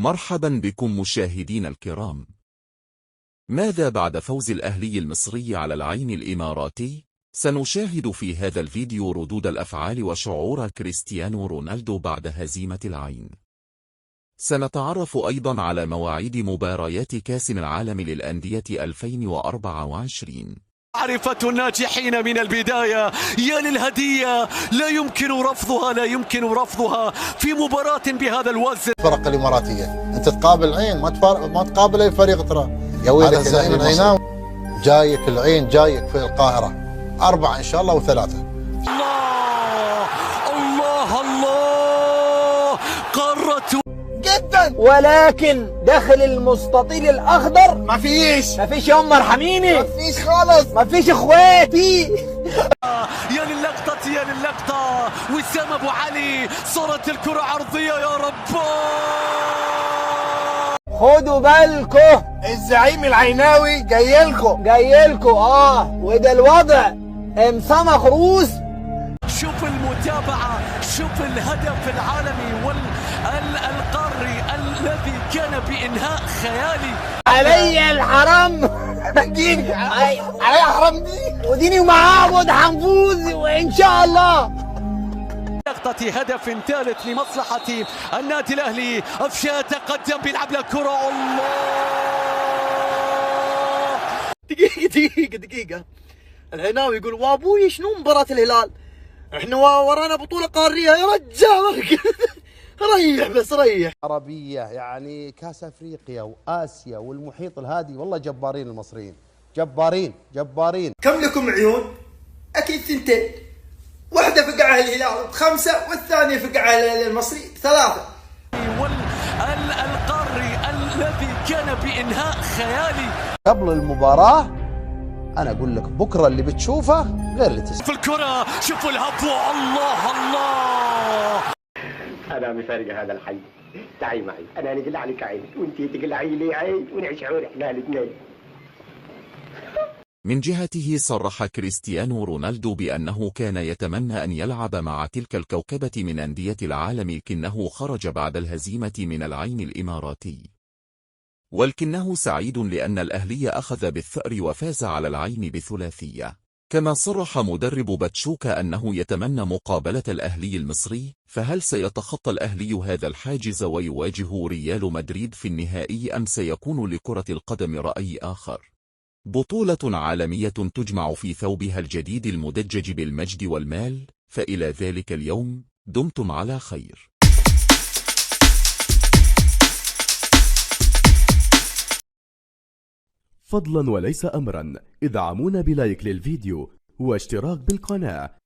مرحبا بكم مشاهدين الكرام. ماذا بعد فوز الأهلي المصري على العين الإماراتي؟ سنشاهد في هذا الفيديو ردود الأفعال وشعور كريستيانو رونالدو بعد هزيمة العين. سنتعرف أيضا على مواعيد مباريات كأس العالم للأندية 2024. معرفة الناجحين من البداية، يا للهدية لا يمكن رفضها، لا يمكن رفضها في مباراة بهذا الوزن. الفرق الإماراتية أنت تقابل العين، ما تقابل أي فريق ترى. يا ويلك الزعيم العيناوي جايك، العين جايك في القاهرة 4 إن شاء الله و3. الله الله الله، قارة جدا، ولكن داخل المستطيل الاخضر مفيش يا ام ارحميني، مفيش خالص، مفيش اخواتي. يا للقطة يا للقطة، وسام ابو علي، صارت الكرة عرضية يا رب. خدوا بالكم الزعيم العيناوي جايلكم وده الوضع امسامة خروس. شوف المتابعة، شوف الهدف العالمي والقاري الذي كان بإنهاء خيالي. علي الحرام ديني علي حرام دي وديني ومعاه حنفوز وإن شاء الله. لقطة هدف ثالث لمصلحة النادي الأهلي. أفشا تقدم بيلعب له كرة. الله، دقيقة العيناوي يقول وابوي شنو مباراة الهلال؟ احنا ورانا بطولة قارية يا رجال. ريح بس ريح. عربية يعني كاس افريقيا واسيا والمحيط الهادي، والله جبارين المصريين، جبارين. كم لكم عيون؟ اكيد 2، واحدة فقعها الهلال ب5 والثانية فقعها المصري ب3. والقاري الذي كان بإنهاء خيالي. قبل المباراة أنا أقول لك بكرة اللي بتشوفه غير اللي تسمعه. في الكرة شوفوا الهبوة. الله أنا مفارقة هذا الحي، تعي معي، أنا نقلع عليك عين وأنتي تقلعي لي عين ونعيش عور إحنا الاثنين. من جهته صرح كريستيانو رونالدو بأنه كان يتمنى أن يلعب مع تلك الكوكبة من أندية العالم، لكنه خرج بعد الهزيمة من العين الإماراتي، ولكنه سعيد لأن الأهلي أخذ بالثأر وفاز على العين بثلاثية. كما صرح مدرب باتشوكا أنه يتمنى مقابلة الأهلي المصري، فهل سيتخطى الأهلي هذا الحاجز ويواجه ريال مدريد في النهائي، أم سيكون لكرة القدم رأي آخر؟ بطولة عالمية تجمع في ثوبها الجديد المدجج بالمجد والمال، فإلى ذلك اليوم دمتم على خير. فضلا وليس أمرا ادعمونا بلايك للفيديو واشتراك بالقناة